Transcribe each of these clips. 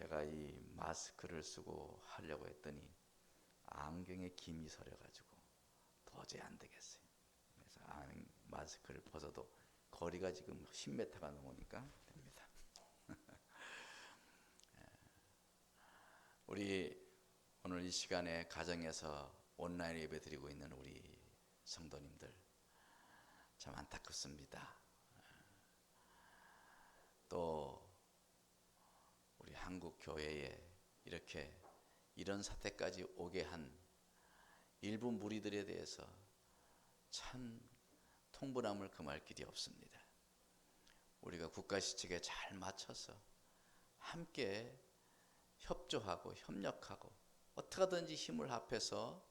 제가 이 마스크를 쓰고 하려고 했더니 안경에 김이 서려가지고 도저히 안 되겠어요. 그래서 마스크를 벗어도 거리가 지금 10m가 넘으니까 됩니다. 우리 오늘 이 시간에 가정에서 온라인 예배 드리고 있는 우리 성도님들 참 안타깝습니다. 또 우리 한국 교회에 이렇게 이런 사태까지 오게 한 일부 무리들에 대해서 참 통분함을 금할 길이 없습니다. 우리가 국가시책에 잘 맞춰서 함께 협조하고 협력하고 어떻게 하든지 힘을 합해서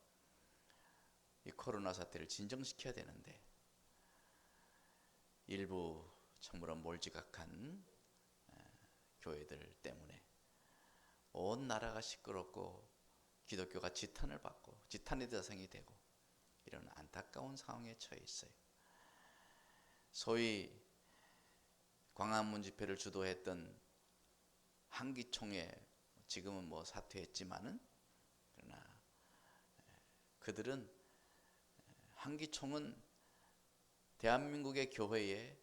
이 코로나 사태를 진정시켜야 되는데 일부 참으로 몰지각한 교회들 때문에 온 나라가 시끄럽고 기독교가 지탄을 받고 지탄의 대상이 되고 이런 안타까운 상황에 처해 있어요. 소위 광화문 집회를 주도했던 한기총회 지금은 뭐 사퇴했지만은 그러나 그들은 한기총은 대한민국의 교회의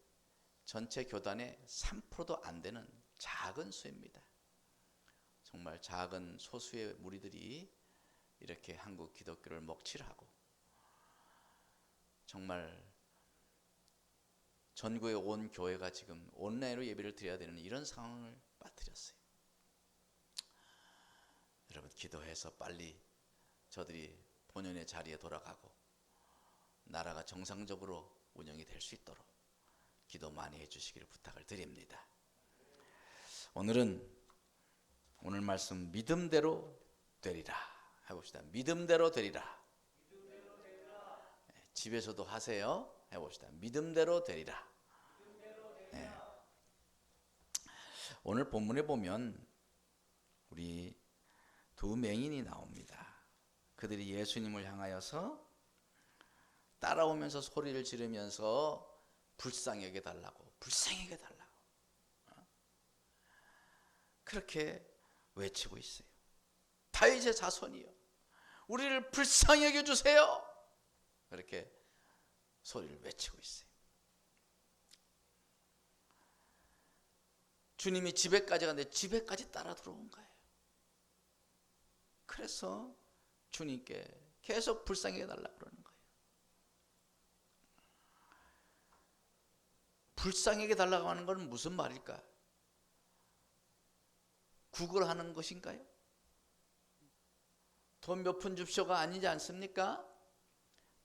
전체 교단의 3%도 안 되는 작은 수입니다. 정말 작은 소수의 무리들이 이렇게 한국 기독교를 먹칠하고 정말 전국의 온 교회가 지금 온라인으로 예배를 드려야 되는 이런 상황을 빠뜨렸어요. 여러분 기도해서 빨리 저들이 본연의 자리에 돌아가고 나라가 정상적으로 운영이 될 수 있도록 기도 많이 해주시기를 부탁을 드립니다. 오늘 말씀 믿음대로 되리라 해봅시다. 믿음대로 되리라. 집에서도 하세요. 해봅시다. 믿음대로 되리라. 네. 오늘 본문에 보면 우리 두 맹인이 나옵니다. 그들이 예수님을 향하여서 따라오면서 소리를 지르면서 불쌍히 여겨달라고 그렇게 외치고 있어요. 다윗의 자손이여 우리를 불쌍히 여겨주세요. 그렇게 소리를 외치고 있어요. 주님이 집에까지 갔는데 집에까지 따라 들어온 거예요. 그래서 주님께 계속 불쌍히 여겨달라고 그러는 거예요. 불쌍히 여겨달라고 하는 건 무슨 말일까? 구걸하는 것인가요? 돈 몇 푼 줍쇼가 아니지 않습니까?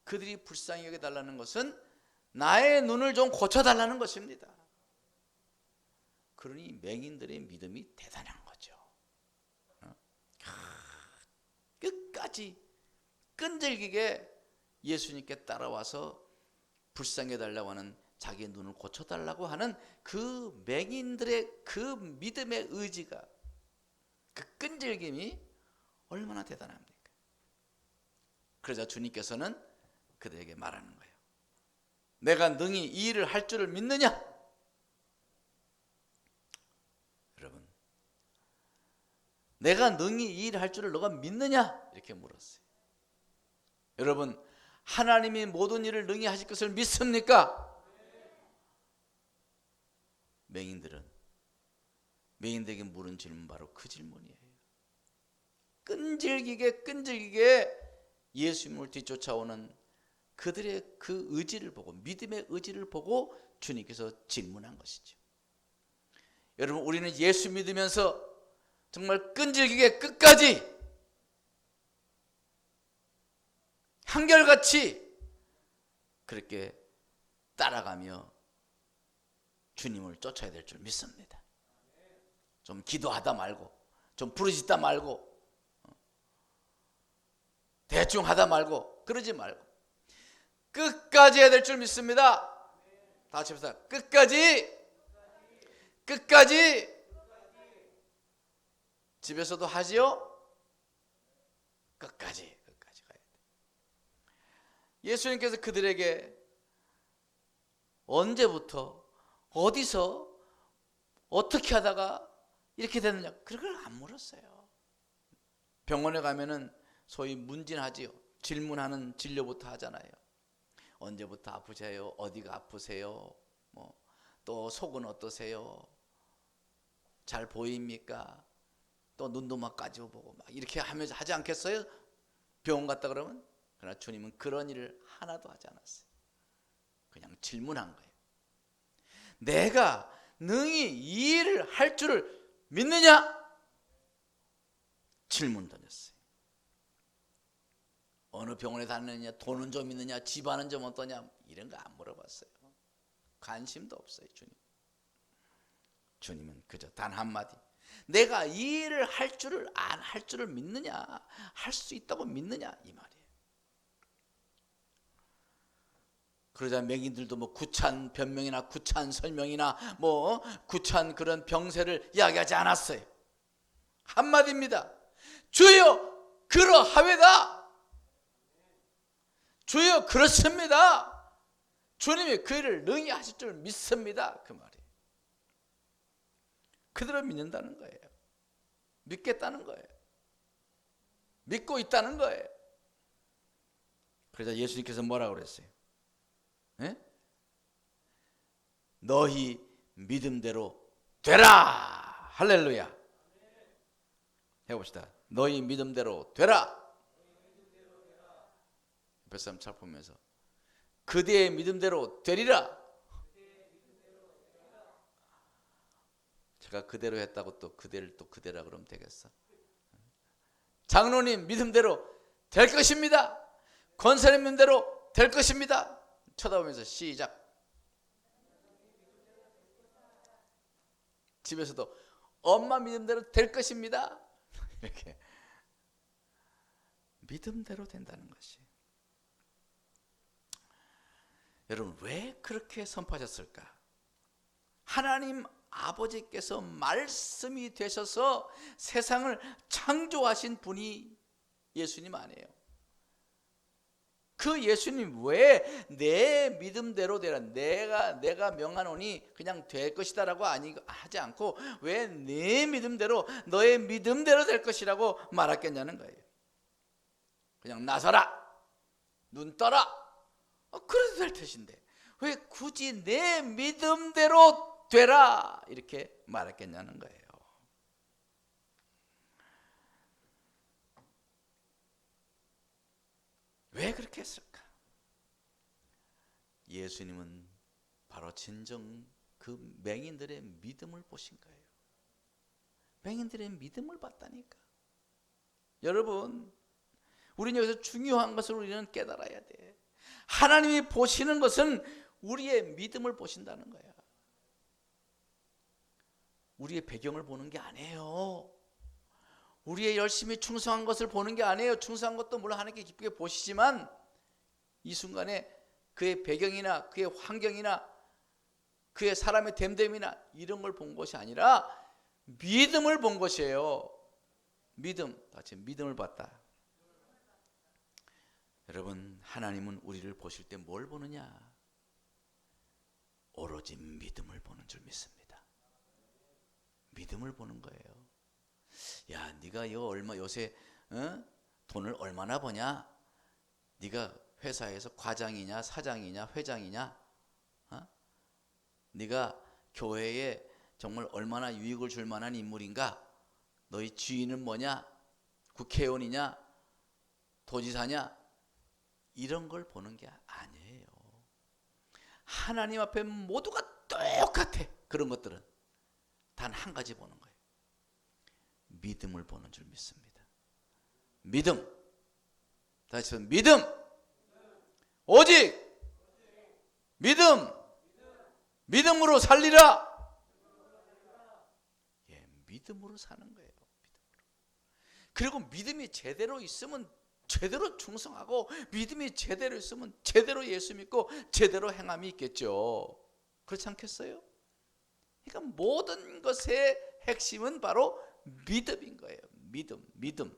그들이 불쌍히 여겨달라는 것은 나의 눈을 좀 고쳐달라는 것입니다. 그러니 맹인들의 믿음이 대단한 거죠. 끝까지 끈질기게 예수님께 따라와서 불쌍히 해달라고 하는 자기의 눈을 고쳐달라고 하는 그 맹인들의 그 믿음의 의지가 그 끈질김이 얼마나 대단합니까? 그러자 주님께서는 그들에게 말하는 거예요. 내가 능히 이 일을 할 줄을 믿느냐? 여러분, 내가 능히 이 일을 할 줄을 너가 믿느냐? 이렇게 물었어요. 여러분, 하나님이 모든 일을 능히 하실 것을 믿습니까? 맹인들에게 물은 질문 바로 그 질문이에요. 끈질기게 예수님을 뒤쫓아오는 그들의 그 의지를 보고 믿음의 의지를 보고 주님께서 질문한 것이죠. 여러분 우리는 예수 믿으면서 정말 끈질기게 끝까지 한결같이 그렇게 따라가며 주님을 쫓아야 될 줄 믿습니다. 좀 기도하다 말고 좀 부르짖다 말고 대충 하다 말고 그러지 말고 끝까지 해야 될 줄 믿습니다. 다 같이 합시다. 끝까지 집에서도 하지요? 끝까지 가야 돼. 예수님께서 그들에게 언제부터 어디서 어떻게 하다가 이렇게 됐느냐? 그걸 안 물었어요. 병원에 가면은 소위 문진하지요. 질문하는 진료부터 하잖아요. 언제부터 아프세요? 어디가 아프세요? 뭐 또 속은 어떠세요? 잘 보입니까? 또 눈도 막 까지고 보고 막 이렇게 하면서 하지 않겠어요? 병원 갔다 그러면. 그러나 주님은 그런 일을 하나도 하지 않았어요. 그냥 질문한 거예요. 내가 능히 이 일을 할 줄을 믿느냐? 질문 던졌어요. 어느 병원에 다니느냐, 돈은 좀 있느냐, 집안은 좀 어떠냐, 이런 거 안 물어봤어요. 관심도 없어요. 주님은 그저 단 한마디, 내가 이 일을 할 줄을 안 할 줄을 믿느냐, 할 수 있다고 믿느냐, 이 말이에요. 그러자 맹인들도 뭐 구찬 변명이나 구찬 설명이나 뭐 구찬 그런 병세를 이야기하지 않았어요. 한마디입니다. 주여 그러하외다. 주여 그렇습니다. 주님이 그 일을 능히 하실 줄 믿습니다. 그 말이에요. 그대로 믿는다는 거예요. 믿겠다는 거예요. 믿고 있다는 거예요. 그러자 예수님께서 뭐라고 그랬어요? 에? 너희 믿음대로 되라. 할렐루야. 해봅시다. 너희 믿음대로 되라. 옆에 사람 잘 보면서 그대의 믿음대로 되리라. 제가 그대로 했다고 또 그대를 또 그대라 그러면 되겠어? 장로님 믿음대로 될 것입니다. 권사님 믿음대로 될 것입니다. 쳐다보면서 시작. 집에서도 엄마 믿음대로 될 것입니다. 이렇게 믿음대로 된다는 것이. 여러분 왜 그렇게 선포하셨을까? 하나님 아버지께서 말씀이 되셔서 세상을 창조하신 분이 예수님 아니에요. 그 예수님 왜 내 믿음대로 되라, 내가 명하노니 그냥 될 것이다라고 하지 않고 왜 내 믿음대로 너의 믿음대로 될 것이라고 말했겠냐는 거예요. 그냥 나서라, 눈 떠라, 그래도 될 것인데 왜 굳이 내 믿음대로 되라 이렇게 말했겠냐는 거예요. 왜 그렇게 했을까? 예수님은 바로 진정 그 맹인들의 믿음을 보신 거예요. 맹인들의 믿음을 봤다니까. 여러분, 우리는 여기서 중요한 것을 우리는 깨달아야 돼. 하나님이 보시는 것은 우리의 믿음을 보신다는 거야. 우리의 배경을 보는 게 아니에요. 우리의 열심히 충성한 것을 보는 게 아니에요. 충성한 것도 물론 하나님께 기쁘게 보시지만 이 순간에 그의 배경이나 그의 환경이나 그의 사람의 됨됨이나 이런 걸 본 것이 아니라 믿음을 본 것이에요. 믿음, 같이 믿음을 봤다. 여러분, 하나님은 우리를 보실 때 뭘 보느냐? 오로지 믿음을 보는 줄 믿습니다. 믿음을 보는 거예요. 야, 네가 요새 돈을 얼마나 버냐? 네가 회사에서 과장이냐, 사장이냐, 회장이냐? 네가 교회에 정말 얼마나 유익을 줄 만한 인물인가? 너희 주인은 뭐냐? 국회의원이냐? 도지사냐? 이런 걸 보는 게 아니에요. 하나님 앞에 모두가 똑같아. 그런 것들은 단 한 가지 보는 거예요. 믿음을 보는 줄 믿습니다. 믿음. 다시 한번 믿음. 오직 믿음. 믿음으로 살리라. 예, 믿음으로 사는 거예요. 믿음으로. 그리고 믿음이 제대로 있으면 제대로 충성하고, 믿음이 제대로 있으면 제대로 예수 믿고 제대로 행함이 있겠죠. 그렇지 않겠어요? 그러니까 모든 것의 핵심은 바로 믿음인 거예요. 믿음.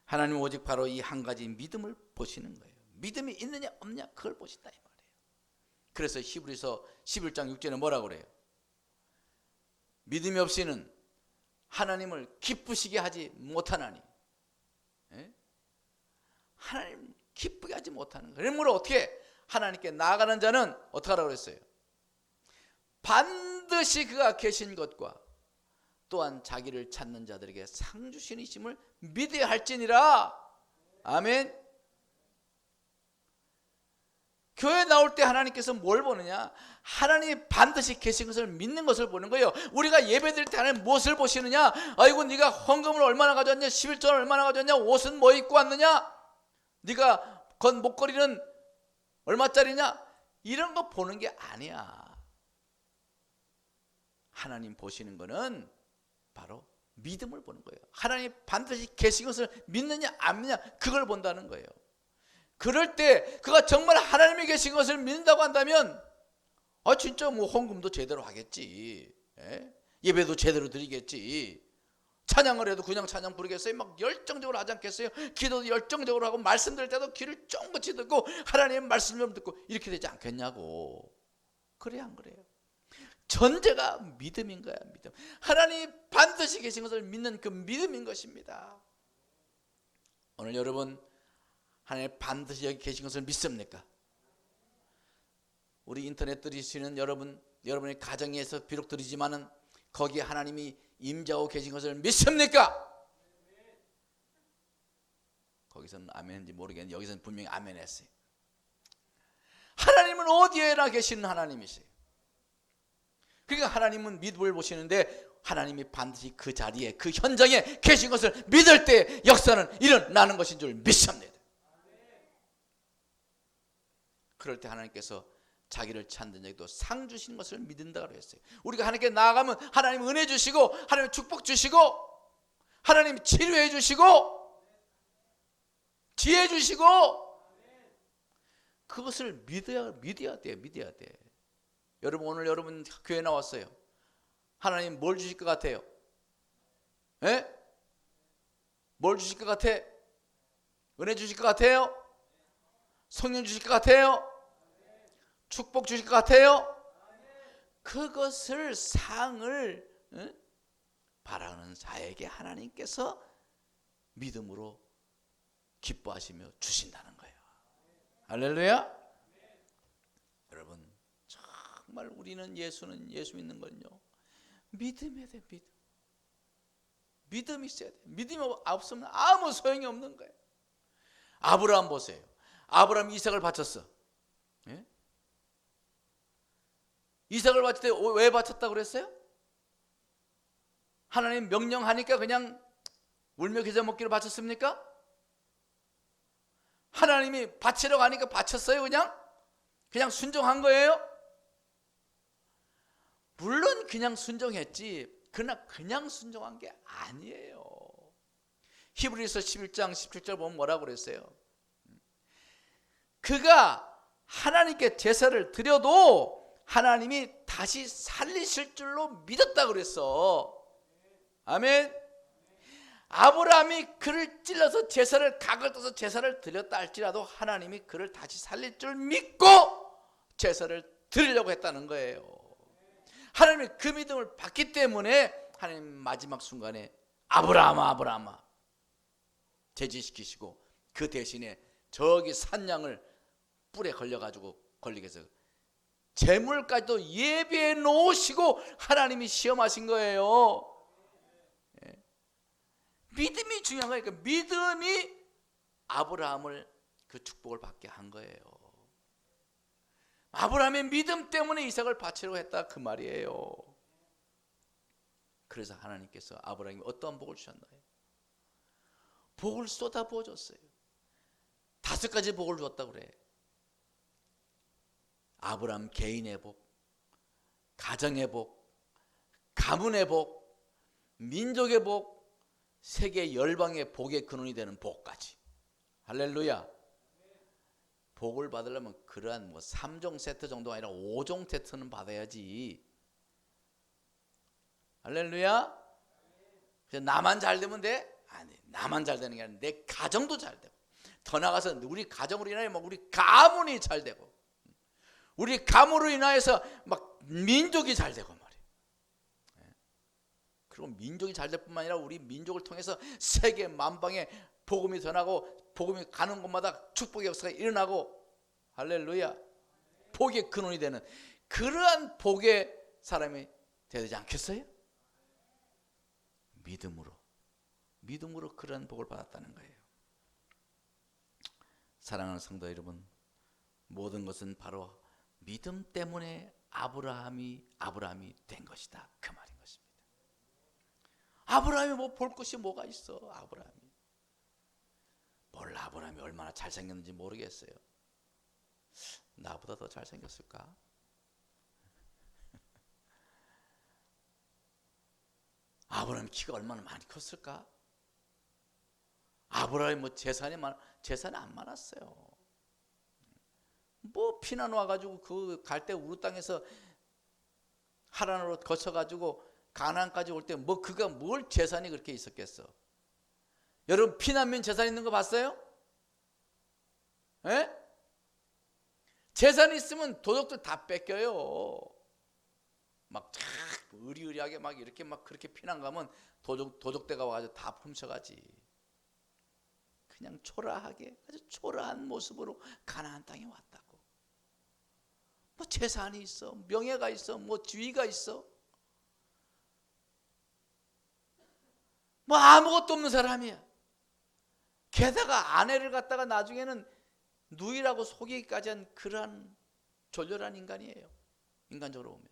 하나님은 오직 바로 이 한 가지 믿음을 보시는 거예요. 믿음이 있느냐 없느냐 그걸 보신다 이 말이에요. 그래서 히브리서 11장 6절에 뭐라고 그래요? 믿음이 없이는 하나님을 기쁘시게 하지 못하나니. 예? 하나님 기쁘게 하지 못하는 거예요. 그러므로 어떻게 하나님께 나아가는 자는 어떻게 하라고 그랬어요? 반드시 그가 계신 것과 또한 자기를 찾는 자들에게 상 주시는 이심을 믿어야 할지니라. 아멘. 교회 나올 때 하나님께서 뭘 보느냐? 하나님이 반드시 계신 것을 믿는 것을 보는 거예요. 우리가 예배 드릴 때 하나님 무엇을 보시느냐? 아이고 네가 헌금을 얼마나 가져왔냐? 11조를 얼마나 가져왔냐? 옷은 뭐 입고 왔느냐? 네가 건 목걸이는 얼마짜리냐? 이런 거 보는 게 아니야. 하나님 보시는 거는 바로 믿음을 보는 거예요. 하나님 반드시 계신 것을 믿느냐 안 믿느냐 그걸 본다는 거예요. 그럴 때 그가 정말 하나님이 계신 것을 믿는다고 한다면 진짜 뭐 헌금도 제대로 하겠지. 예배도 제대로 드리겠지. 찬양을 해도 그냥 찬양 부르겠어요? 막 열정적으로 하지 않겠어요? 기도도 열정적으로 하고 말씀 들을 때도 귀를 쫑긋이 듣고 하나님의 말씀 좀 듣고 이렇게 되지 않겠냐고. 그래야 안 그래요? 전제가 믿음인 거야. 믿음. 하나님이 반드시 계신 것을 믿는 그 믿음인 것입니다. 오늘 여러분 하나님 반드시 여기 계신 것을 믿습니까? 우리 인터넷 들으시는 여러분의 가정에서 비록 들으지만은 거기에 하나님이 임재하고 계신 것을 믿습니까? 거기서는 아멘인지 모르겠는데 여기서는 분명히 아멘 했어요. 하나님은 어디에나 계시는 하나님이세요. 그러니까 하나님은 믿음을 보시는데 하나님이 반드시 그 자리에 그 현장에 계신 것을 믿을 때 역사는 일어나는 것인 줄 믿습니다. 그럴 때 하나님께서 자기를 찾는 자에게도 상 주시는 것을 믿는다고 했어요. 우리가 하나님께 나아가면 하나님 은혜 주시고 하나님 축복 주시고 하나님 치료해 주시고 지혜 주시고 그것을 믿어야 돼. 여러분 오늘 여러분 교회 나왔어요. 하나님 뭘 주실 것 같아요? 예? 뭘 주실 것 같아? 은혜 주실 것 같아요? 성령 주실 것 같아요? 축복 주실 것 같아요? 그것을 상을 바라는 자에게 하나님께서 믿음으로 기뻐하시며 주신다는 거예요. 할렐루야. 여러분 정말 우리는 예수 믿는 건요 믿음해야 돼. 믿음이 있어야 돼. 믿음이 없으면 아무 소용이 없는 거예요. 아브라함 보세요. 아브라함 이삭을 바쳤어. 예? 이삭을 바칠 때 왜 바쳤다고 그랬어요? 하나님 명령하니까 그냥 울며 겨자 먹기로 바쳤습니까? 하나님이 바치려고 하니까 바쳤어요? 그냥 순종한 거예요? 물론 그냥 순종했지 그러나 그냥 순종한 게 아니에요. 히브리서 11장 17절 보면 뭐라고 그랬어요? 그가 하나님께 제사를 드려도 하나님이 다시 살리실 줄로 믿었다고 그랬어. 아멘. 아브라함이 그를 찔러서 각을 떠서 제사를 드렸다 할지라도 하나님이 그를 다시 살릴 줄 믿고 제사를 드리려고 했다는 거예요. 하나님이 그 믿음을 받기 때문에 하나님 마지막 순간에 아브라함아 제지시키시고 그 대신에 저기 산양을 뿔에 걸리게 해서 재물까지도 예비해 놓으시고 하나님이 시험하신 거예요. 예. 믿음이 중요한 거예요. 그러니까 믿음이 아브라함을 그 축복을 받게 한 거예요. 아브라함의 믿음 때문에 이삭을 바치려고 했다 그 말이에요. 그래서 하나님께서 아브라함이 어떠한 복을 주셨나요? 복을 쏟아 부어줬어요. 5가지 복을 주었다고 그래. 아브라함 개인의 복, 가정의 복, 가문의 복, 민족의 복, 세계 열방의 복의 근원이 되는 복까지. 할렐루야. 복을 받으려면 그러한 3종 세트 정도가 아니라 5종 세트는 받아야지. 할렐루야. 그래서 나만 잘 되면 돼? 아니, 나만 잘 되는 게 아니라 내 가정도 잘 되고, 더 나아가서 우리 가정으로 인하여 우리 가문이 잘 되고, 우리 가문으로 인하여서 막 민족이 잘 되고 말이에요. 그리고 민족이 잘 될 뿐만 아니라 우리 민족을 통해서 세계 만방에 복음이 전하고 복음이 가는 곳마다 축복의 역사가 일어나고 할렐루야, 복의 근원이 되는 그러한 복의 사람이 되야 되지 않겠어요? 믿음으로 그러한 복을 받았다는 거예요. 사랑하는 성도 여러분, 모든 것은 바로 믿음 때문에 아브라함이 된 것이다, 그 말인 것입니다. 아브라함이 뭐 볼 것이 뭐가 있어? 아브라함이 얼마나 잘생겼는지 모르겠어요. 나보다 더 잘생겼을까? 아브라함이 키가 얼마나 많이 컸을까? 아브라함이 뭐 재산이 안 많았어요. 뭐 피난 와가지고 그 갈대 우르 땅에서 하란으로 거쳐가지고 가나안까지 올 때 뭐 그가 뭘 재산이 그렇게 있었겠어? 여러분 피난민 재산 있는 거 봤어요? 에? 재산 있으면 도적들 다 뺏겨요. 막 의리의리하게 막 이렇게 막 그렇게 피난 가면 도적대가 와가지고 다 훔쳐가지. 그냥 초라하게 아주 초라한 모습으로 가나안 땅에 왔다고. 뭐 재산이 있어, 명예가 있어, 뭐 지위가 있어, 뭐 아무것도 없는 사람이야. 게다가 아내를 갖다가 나중에는 누이라고 속이기까지 한 그러한 졸렬한 인간이에요. 인간적으로 보면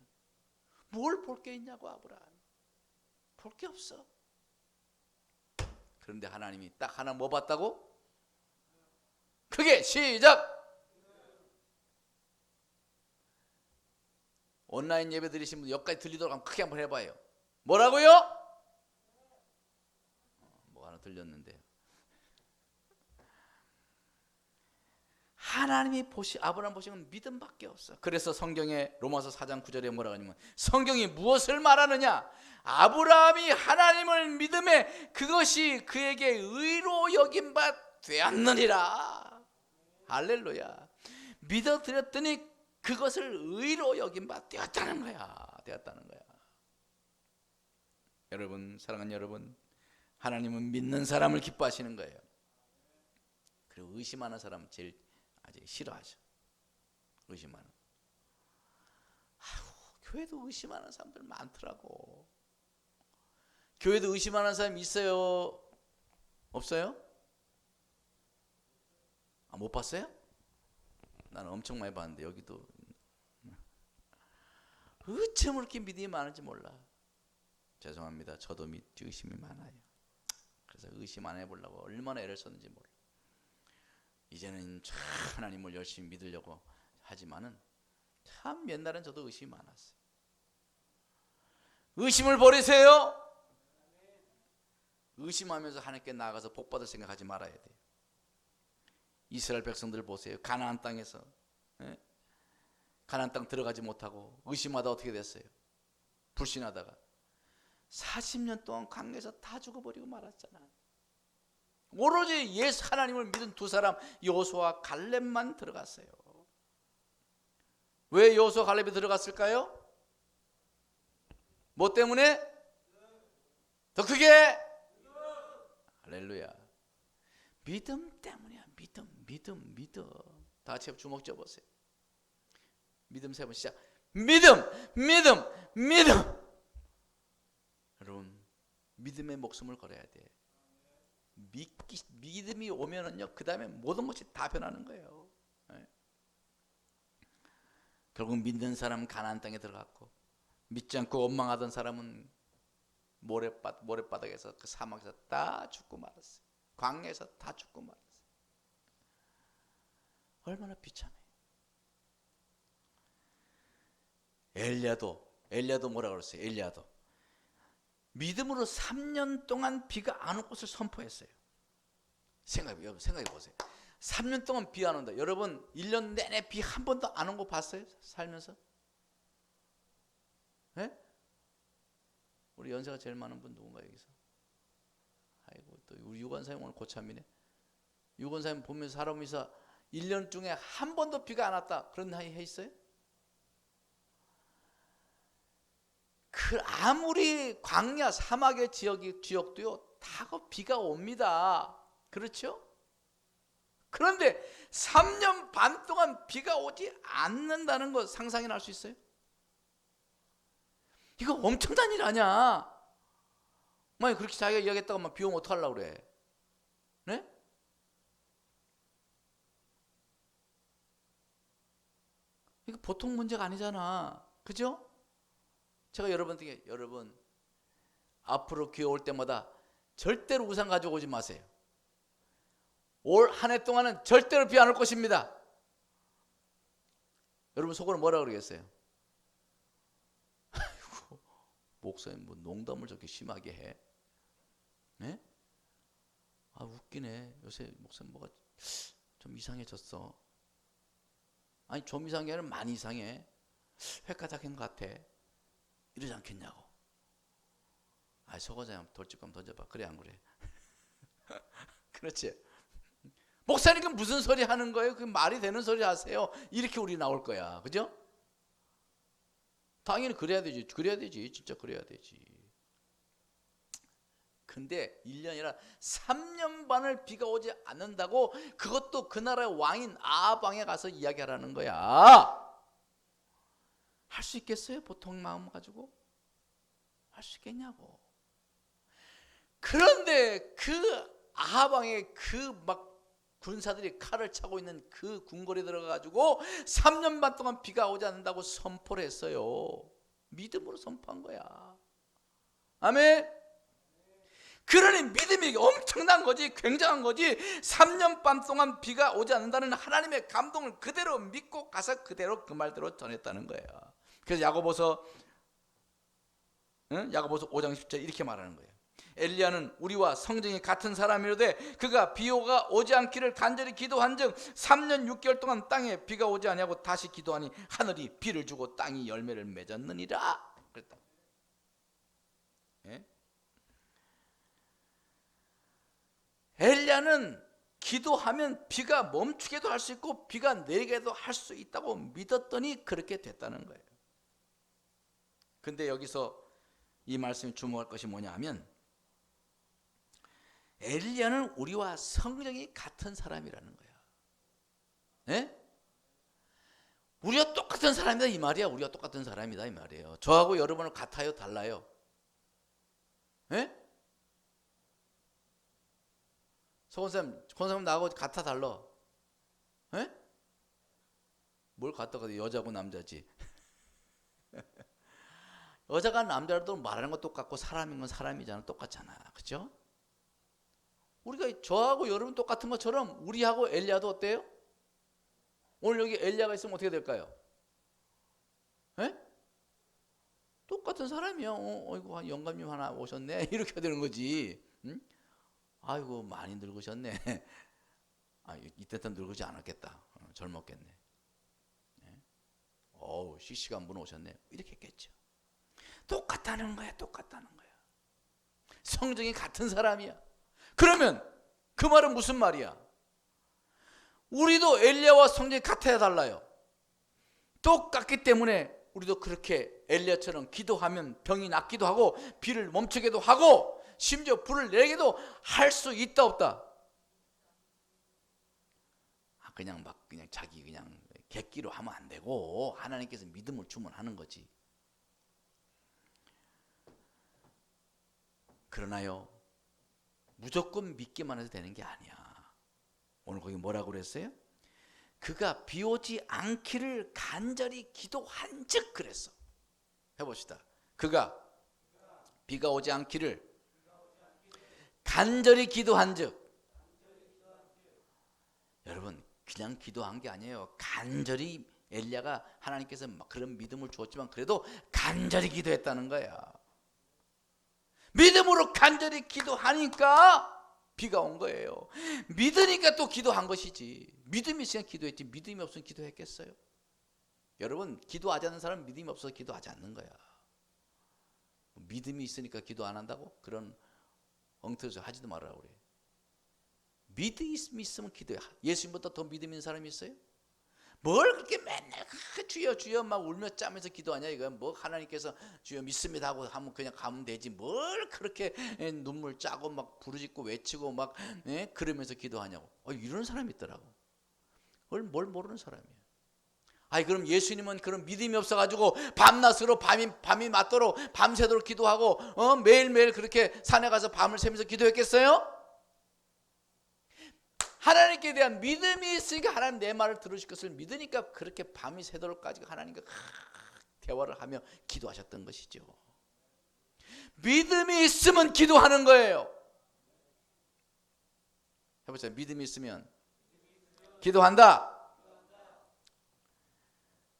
뭘 볼 게 있냐고. 아브라함 볼 게 없어. 그런데 하나님이 딱 하나 뭐 봤다고? 크게 시작. 온라인 예배 드리신 분들 여기까지 들리도록 한번 크게 한번 해봐요. 뭐라고요? 뭐 하나 들렸는데. 하나님이 아브라함 보신 건 믿음밖에 없어. 그래서 성경에 로마서 4장 9절에 뭐라고 하냐면, 성경이 무엇을 말하느냐? 아브라함이 하나님을 믿음에 그것이 그에게 의로 여긴 바 되었느니라. 할렐루야. 믿어드렸더니 그것을 의로 여긴 바 되었다는 거야. 여러분, 사랑하는 여러분, 하나님은 믿는 사람을 기뻐하시는 거예요. 그리고 의심하는 사람 제일 아주 싫어하죠. 의심하는. 교회도 의심하는 사람들 많더라고. 교회도 의심하는 사람 있어요? 없어요? 못 봤어요? 나는 엄청 많이 봤는데 여기도 어쩜 그렇게 믿음이 많은지 몰라. 죄송합니다. 저도 의심이 많아요. 그래서 의심 안 해보려고 얼마나 애를 썼는지 몰라. 이제는 참 하나님을 열심히 믿으려고 하지만은 참 옛날엔 저도 의심이 많았어요. 의심을 버리세요. 의심하면서 하나님께 나아가서 복받을 생각하지 말아야 돼요. 이스라엘 백성들 보세요. 가나안 땅에서 가나안 땅 들어가지 못하고 의심하다 어떻게 됐어요? 불신하다가 40년 동안 광야에서 다 죽어버리고 말았잖아. 오로지 예수 하나님을 믿은 두 사람 여호수아와 갈렙만 들어갔어요. 왜 여호수아와 갈렙이 들어갔을까요? 뭐 때문에? 더 크게 할렐루야. 믿음 때문이야. 믿음. 다 같이 주먹 쥐어보세요. 믿음 세 번 시작. 믿음. 여러분, 믿음의 목숨을 걸어야 돼. 믿음이 오면은요, 그 다음에 모든 것이 다 변하는 거예요. 결국 믿는 사람은 가나안 땅에 들어갔고, 믿지 않고 원망하던 사람은 모래바닥에서 그 사막에서 다 죽고 말았어요. 광야에서 다 죽고 말았어요. 얼마나 비참해. 엘리야도 뭐라 그랬어요? 엘리야도 믿음으로 3년 동안 비가 안 올 것을 선포했어요. 생각해 보세요. 3년 동안 비 안 온다. 여러분 1년 내내 비 한 번도 안 온 거 봤어요? 살면서? 네? 우리 연세가 제일 많은 분 누군가 여기서? 아이고, 또 우리 유관사님 오늘 고참이네. 유관사님 보면서 살아오면서 1년 중에 한 번도 비가 안 왔다 그런 나이 해 있어요? 그 아무리 광야 사막의 지역도요 다 비가 옵니다. 그렇죠? 그런데 3년 반 동안 비가 오지 않는다는 거 상상이나 할 수 있어요? 이거 엄청난 일 아니야. 만약 그렇게 자기가 이야기했다가 막 비 오면 어떡하려고 그래? 네? 이거 보통 문제가 아니잖아. 그죠? 제가 여러분께 여러분 앞으로 기회 올 때마다 절대로 우산 가지고 오지 마세요. 올 한 해 동안은 절대로 비 안 올 것입니다. 여러분 속으로 뭐라 그러겠어요? 아이고, 목사님 뭐 농담을 저렇게 심하게 해? 네? 아 웃기네. 요새 목사님 뭐가 좀 이상해졌어. 아니 좀 이상한 게 아니라 많이 이상해. 획가닥인 것 같아. 이러지 않겠냐고. 아 서거장 돌직감 던져봐. 그래 안 그래? 그렇지. 목사님 그 무슨 소리 하는 거예요? 그 말이 되는 소리 하세요. 이렇게 우리 나올 거야. 그죠? 당연히 그래야 되지. 그래야 되지. 진짜 그래야 되지. 근데 1년이 아니라 3년 반을 비가 오지 않는다고 그것도 그 나라의 왕인 아합 왕에 가서 이야기하라는 거야. 할 수 있겠어요? 보통 마음 가지고? 할 수 있겠냐고. 그런데 그 아합 왕의 그 막 군사들이 칼을 차고 있는 그 궁궐에 들어가가지고 3년 반 동안 비가 오지 않는다고 선포를 했어요. 믿음으로 선포한 거야. 아멘. 그러니 믿음이 엄청난 거지, 굉장한 거지. 3년 반 동안 비가 오지 않는다는 하나님의 감동을 그대로 믿고 가서 그대로 그 말대로 전했다는 거예요. 그래서 야고보서 5장 10절 이렇게 말하는 거예요. 엘리야는 우리와 성정이 같은 사람이로되 그가 비가 오지 않기를 간절히 기도한즉 3년 6개월 동안 땅에 비가 오지 아니하고 다시 기도하니 하늘이 비를 주고 땅이 열매를 맺었느니라 그랬다. 예? 엘리야는 기도하면 비가 멈추게도 할 수 있고 비가 내리게도 할 수 있다고 믿었더니 그렇게 됐다는 거예요. 근데 여기서 이 말씀에 주목할 것이 뭐냐 하면 엘리야는 우리와 성정이 같은 사람이라는 거야. 네? 우리가 똑같은 사람이다 이 말이야. 우리가 똑같은 사람이다 이 말이에요. 저하고 여러분은 같아요? 달라요? 네? 권사님 나하고 같아 달라? 네? 뭘 같다가 여자고 남자지. 여자가 남자라도 말하는 건 똑같고 사람인 건 사람이잖아. 똑같잖아. 그죠? 우리가 저하고 여러분 똑같은 것처럼 우리하고 엘리야도 어때요? 오늘 여기 엘리야가 있으면 어떻게 될까요? 에? 똑같은 사람이요. 어이구 영감님 하나 오셨네. 이렇게 되는 거지. 응? 아이고 많이 늙으셨네. 아 이때부터 늙지 않았겠다. 젊었겠네. 어우 씩씩한 분 오셨네. 이렇게 했겠죠. 똑같다는 거야. 똑같다는 거야. 성정이 같은 사람이야. 그러면 그 말은 무슨 말이야? 우리도 엘리야와 성정이 같아야 달라요. 똑같기 때문에 우리도 그렇게 엘리야처럼 기도하면 병이 낫기도 하고 비를 멈추기도 하고 심지어 불을 내리기도 할 수 있다 없다? 그냥 자기 그냥 객기로 하면 안 되고 하나님께서 믿음을 주면 하는 거지. 그러나요 무조건 믿기만 해도 되는 게 아니야. 오늘 거기 뭐라고 그랬어요? 그가 비 오지 않기를 간절히 기도한즉 그랬어. 해봅시다. 그가 비가 오지 않기를 간절히 기도한즉. 여러분 그냥 기도한 게 아니에요. 간절히 엘리야가 하나님께서 그런 믿음을 주었지만 그래도 간절히 기도했다는 거야. 믿음으로 간절히 기도하니까 비가 온 거예요. 믿으니까 또 기도한 것이지. 믿음이 있으면 기도했지 믿음이 없으면 기도했겠어요? 여러분 기도하지 않는 사람은 믿음이 없어서 기도하지 않는 거야. 믿음이 있으니까 기도 안 한다고? 그런 엉터리 하지도 말라고 그래. 믿음이 있으면 기도해. 예수님보다 더 믿음 있는 사람이 있어요? 뭘 그렇게 맨날 주여 주여 막 울며 짜면서 기도하냐 이거. 뭐 하나님께서 주여 믿습니다 하고 하면 그냥 가면 되지 뭘 그렇게 눈물 짜고 막 부르짖고 외치고 막 그러면서 기도하냐고. 이런 사람이 있더라고. 뭘 모르는 사람이에요. 그럼 예수님은 그런 믿음이 없어가지고 밤낮으로 밤이 맞도록 밤새도록 기도하고 매일매일 그렇게 산에 가서 밤을 새면서 기도했겠어요? 하나님께 대한 믿음이 있으니까 하나님 내 말을 들으실 것을 믿으니까 그렇게 밤이 새도록까지 하나님과 대화를 하며 기도하셨던 것이죠. 믿음이 있으면 기도하는 거예요. 해보세요. 믿음이 있으면 기도한다.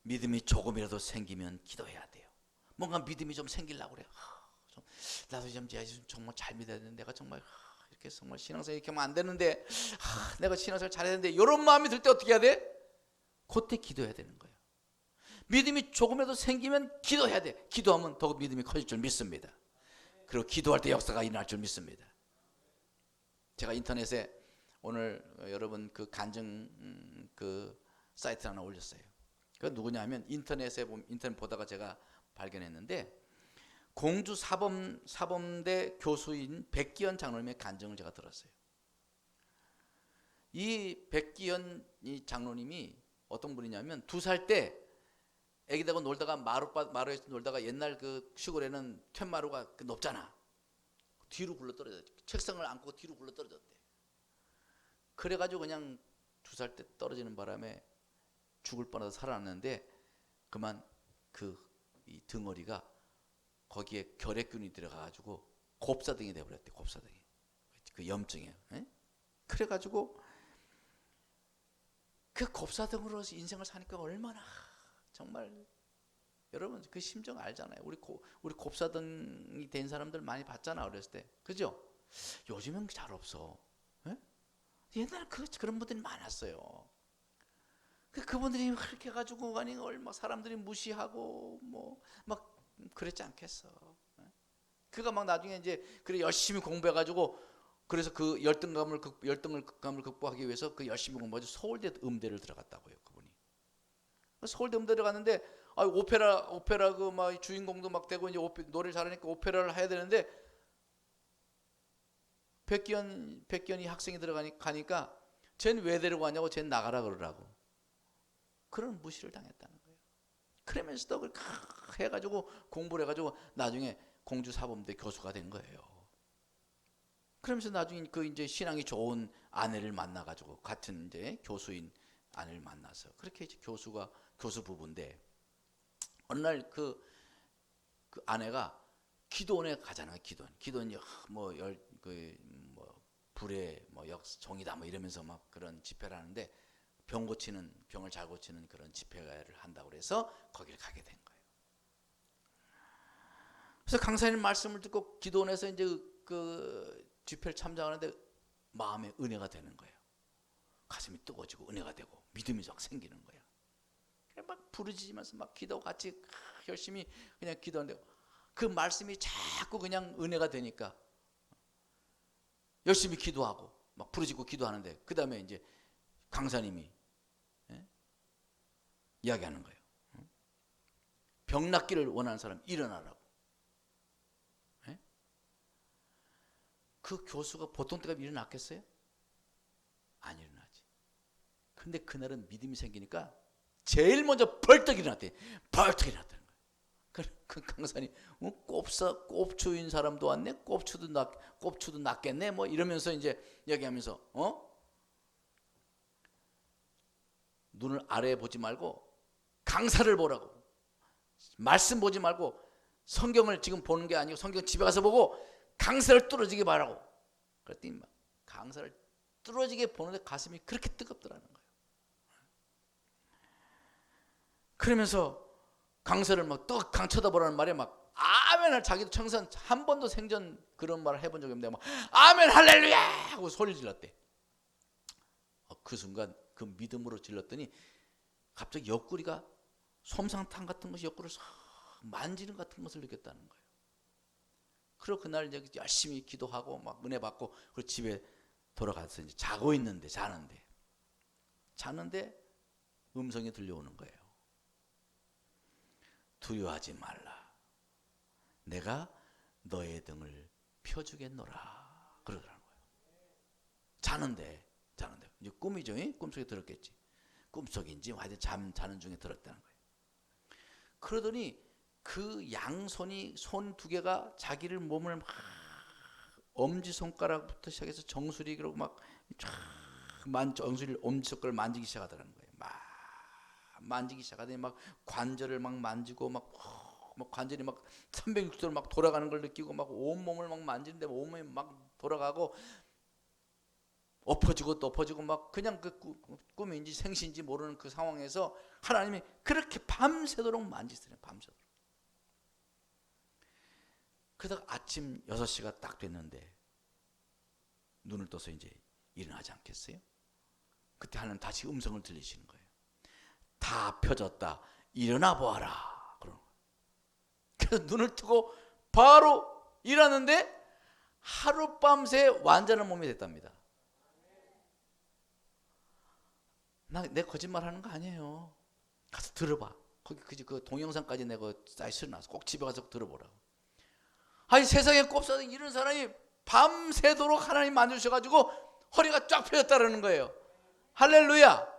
믿음이 조금이라도 생기면 기도해야 돼요. 뭔가 믿음이 좀 생기려고 그래요. 나도 좀 정말 잘 믿어야 되는데 내가 정말 이렇게 정말 신앙생활 이렇게 하면 안 되는데 내가 신앙생활 잘해야 되는데 이런 마음이 들 때 어떻게 해야 돼? 그때 기도해야 되는 거예요. 믿음이 조금이라도 생기면 기도해야 돼. 기도하면 더욱 믿음이 커질 줄 믿습니다. 그리고 기도할 때 역사가 일어날 줄 믿습니다. 제가 인터넷에 오늘 여러분 그 간증 그 사이트 하나 올렸어요. 그 누구냐 하면 인터넷 보다가 제가 발견했는데 공주 사범대 교수인 백기현 장로님의 간증을 제가 들었어요. 이 백기현 장로님이 어떤 분이냐면 2살 때 애기들하고 놀다가 마루에서 놀다가 옛날 그 시골에는 툇마루가 높잖아. 뒤로 굴러 떨어졌대. 책상을 안고 뒤로 굴러 떨어졌대. 그래가지고 그냥 2살 때 떨어지는 바람에 죽을 뻔해서 살아났는데 그만 이 덩어리가 거기에 결핵균이 들어가가지고 곱사등이 돼버렸대. 곱사등이 그 염증이에요. 그래가지고 그 곱사등으로 인생을 사니까 얼마나 정말 여러분 그 심정 알잖아요. 우리 곱사등이 된 사람들 많이 봤잖아 어렸을 때, 그죠? 요즘은 잘 없어. 옛날에 그런 분들이 많았어요. 그분들이 그렇게 해가지고 얼마 사람들이 무시하고 뭐 막 그랬지 않겠어. 그가 막 나중에 이제 그래 열심히 공부해가지고 그래서 그 열등감을 극복하기 위해서 그 열심히 공부해서 서울대 음대를 들어갔다고요. 그분이 서울대 음대 들어갔는데 오페라 그 막 주인공도 막 되고 이제 노래를 잘하니까 오페라를 해야 되는데 백기현이 학생이 들어가니까 쟨 왜 데리고 왔냐고 쟨 나가라 그러라고. 그런 무시를 당했다는 거예요. 그러면서도 그렇게 해가지고 공부를 해가지고 나중에 공주 사범대 교수가 된 거예요. 그러면서 나중에 그 이제 신앙이 좋은 아내를 만나가지고 같은 이제 교수인 아내를 만나서 그렇게 이제 교수 부부인데 어느 날 그 아내가 기도원에 가잖아요. 기도원 불의 정이다 뭐 이러면서 막 그런 집회를 하는데 병을 잘 고치는 그런 집회를 한다고 그래서 거기를 가게 된 거예요. 그래서 강사님 말씀을 듣고 기도원에서 이제 그 집회를 참석하는데 마음에 은혜가 되는 거예요. 가슴이 뜨거워지고 은혜가 되고 믿음이 막 생기는 거예요. 막 부르짖으면서 막 기도 같이 열심히 그냥 기도하는데 그 말씀이 자꾸 그냥 은혜가 되니까 열심히 기도하고 막 부르짖고 기도하는데 그 다음에 이제 강사님이 이야기하는 거예요. 병 낫기를 원하는 사람 일어나라고. 그 교수가 보통 때가 일어났겠어요? 안 일어나지. 근데 그날은 믿음이 생기니까 제일 먼저 벌떡 일어났대. 벌떡 일어났다는 거예요. 그 강사님 꼽추인 사람도 왔네. 꼽추도 낫겠네. 뭐 이러면서 이제 이야기하면서 눈을 아래에 보지 말고 강사를 보라고. 말씀 보지 말고 성경을 지금 보는 게 아니고 성경 집에 가서 보고 강사를 뚫어지게 바라고. 그랬더니 막 강사를 뚫어지게 보는데 가슴이 그렇게 뜨겁더라는 거예요. 그러면서 강사를 막 떡 쳐다보라는 말에 막 아멘을 자기도 청산 한 번도 생전 그런 말을 해본 적이 없는데 막 아멘 할렐루야 하고 소리를 질렀대. 그 순간 그 믿음으로 질렀더니 갑자기 옆구리가 솜사탕 같은 것이 옆구리를 만지는 같은 것을 느꼈다는 거예요. 그리고 그날 이제 열심히 기도하고 막 은혜 받고 그리고 집에 돌아가서 이제 자는데 음성이 들려오는 거예요. 두려워하지 말라. 내가 너의 등을 펴주겠노라. 그러더라는 거예요. 자는데 이제 꿈이죠. 꿈속에 들었겠지. 꿈속인지 하여튼 자는 중에 들었다는 거예요. 그러더니 그 양손이 손 두 개가 자기를 몸을 막 엄지손가락부터 시작해서 정수리 그러고 막 정수리 엄지손가락을 만지기 시작하더라는 거예요. 막 만지기 시작하더니 막 관절을 막 만지고 막 관절이 막 360도로 막 돌아가는 걸 느끼고 막 온몸을 막 만지는데 온몸이 막 돌아가고 엎어지고 또 엎어지고 막 그냥 그 꿈인지 생시인지 모르는 그 상황에서 하나님이 그렇게 밤새도록 만지시더래요. 밤새도록. 그러다가 아침 6시가 딱 됐는데 눈을 떠서 이제 일어나지 않겠어요? 그때 하나님 다시 음성을 들리시는 거예요. 다 펴졌다. 일어나 보아라. 그러는 거예요. 그래서 눈을 뜨고 바로 일어났는데 하룻밤새 완전한 몸이 됐답니다. 내 거짓말 하는 거 아니에요. 가서 들어봐. 거기 그 동영상까지 내가 사이트에 놨어. 꼭 집에 가서 들어보라고. 아니 세상에 꼽사는 이런 사람이 밤새도록 하나님 만져주셔가지고 허리가 쫙 펴졌다라는 거예요. 할렐루야.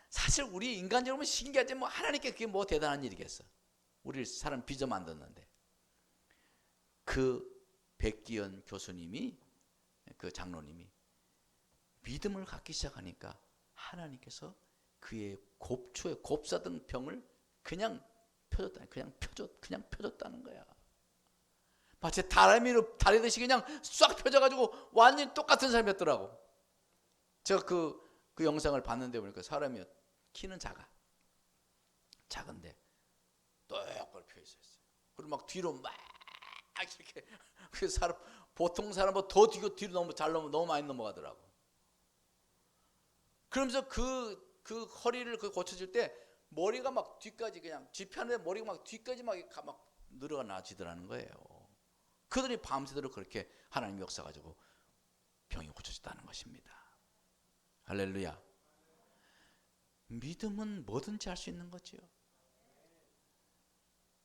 사실 우리 인간적으로 신기하지 뭐 하나님께 그게 뭐 대단한 일이겠어. 우리 사람 빚어 만들었는데 그 백기현 교수님이 그 장로님이 믿음을 갖기 시작하니까 하나님께서 그의 곱사등 병을 그냥 펴줬다는 거야. 마치 다리듯이 그냥 싹 펴져가지고 완전히 똑같은 사람이었더라고. 제가 그 영상을 봤는데 보니까 사람이 키는 작은데 똑바로 펴 있었어요. 그리고 막 뒤로 막 이렇게 그 사람 보통 사람보다 더 뒤로 너무 많이 넘어가더라고. 그러면서 그 허리를 고쳐질 때 머리가 막 뒤까지 그냥 뒤편에 머리가 막 뒤까지 막 늘어나지더라는 거예요. 그들이 밤새도록 그렇게 하나님 역사 가지고 병이 고쳐졌다는 것입니다. 할렐루야. 믿음은 뭐든지 할 수 있는 거죠.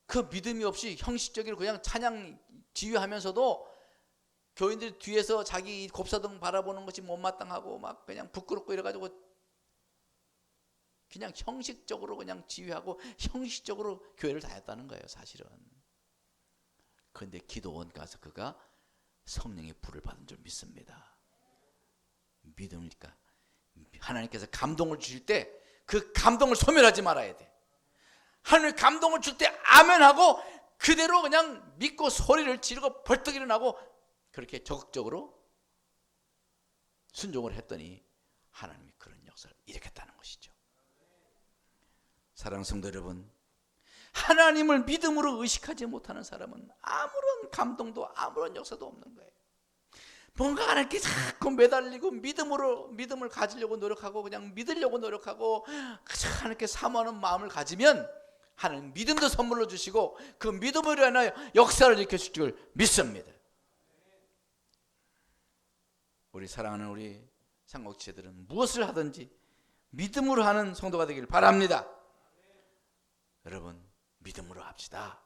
그 믿음이 없이 형식적으로 그냥 찬양 지휘하면서도 교인들이 뒤에서 자기 곱사등 바라보는 것이 못마땅하고 막 그냥 부끄럽고 이래가지고 그냥 형식적으로 그냥 지휘하고 형식적으로 교회를 다녔다는 거예요. 사실은. 그런데 기도원 가서 그가 성령의 불을 받은 줄 믿습니다. 믿음이니까 하나님께서 감동을 주실 때 그 감동을 소멸하지 말아야 돼. 하나님의 감동을 줄 때 아멘하고 그대로 그냥 믿고 소리를 지르고 벌떡 일어나고 그렇게 적극적으로 순종을 했더니 하나님이 그런 역사를 일으켰다는 것이죠. 사랑하는 성도 여러분, 하나님을 믿음으로 의식하지 못하는 사람은 아무런 감동도 아무런 역사도 없는 거예요. 뭔가 하나님께 자꾸 매달리고 믿음을 가지려고 노력하고 그냥 믿으려고 노력하고 하나님께 사모하는 마음을 가지면 하나님 믿음도 선물로 주시고 그 믿음으로 인하여 역사를 일으켜줄 줄 믿습니다. 우리 사랑하는 우리 상곡지체들은 무엇을 하든지 믿음으로 하는 성도가 되길 바랍니다. 여러분 믿음으로 합시다.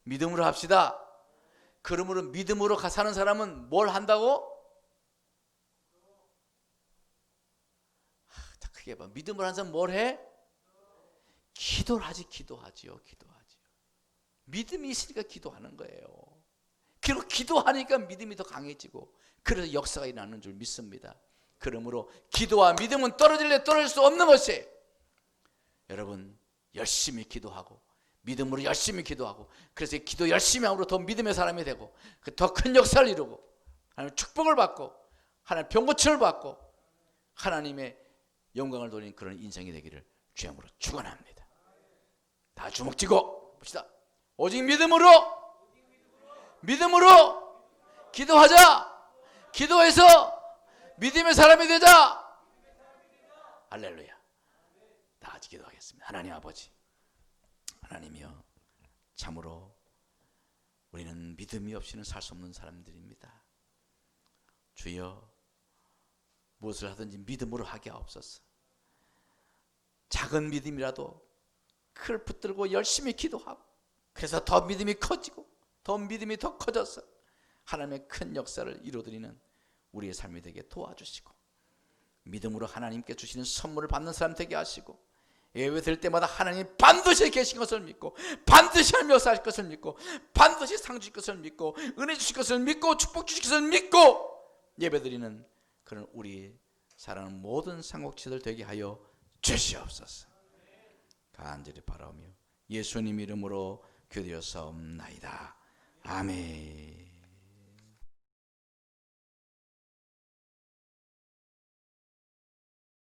믿음으로 합시다. 그러므로 믿음으로 사는 사람은 뭘 한다고? 자, 크게 해봐. 믿음으로 하는 사람은 뭘 해? 기도를 하지. 기도하지요. 믿음이 있으니까 기도하는 거예요. 그리고 기도하니까 믿음이 더 강해지고 그래서 역사가 일어나는 줄 믿습니다. 그러므로 기도와 믿음은 떨어질 수 없는 것이에요. 여러분 열심히 기도하고 믿음으로 열심히 기도하고 그래서 기도 열심히 함으로 더 믿음의 사람이 되고 더 큰 역사를 이루고 하나님의 축복을 받고 하나님의 병고침을 받고 하나님의 영광을 돌리는 그런 인생이 되기를 주님으로 축원합니다. 다 주먹 쥐고 봅시다. 오직 믿음으로 기도하자. 기도해서 믿음의 사람이 되자. 할렐루야. 다 같이 기도하겠습니다. 하나님 아버지, 하나님이여, 참으로 우리는 믿음이 없이는 살 수 없는 사람들입니다. 주여, 무엇을 하든지 믿음으로 하게 하옵소서. 작은 믿음이라도 그걸 붙들고 열심히 기도하고, 그래서 더 믿음이 커지고 더 믿음이 더 커져서 하나님의 큰 역사를 이루어드리는 우리의 삶이 되게 도와주시고, 믿음으로 하나님께 주시는 선물을 받는 사람 되게 하시고, 예배드릴 때마다 하나님 반드시 계신 것을 믿고, 반드시 하나님 역사하실 것을 믿고, 반드시 상 주실 것을 믿고, 은혜 주실 것을 믿고, 축복 주실 것을 믿고 예배드리는 그런 우리 사랑하는 모든 상곡치들 되게 하여 주시옵소서. 간절히 바라오며 예수님 이름으로 기도하옵나이다. 아멘.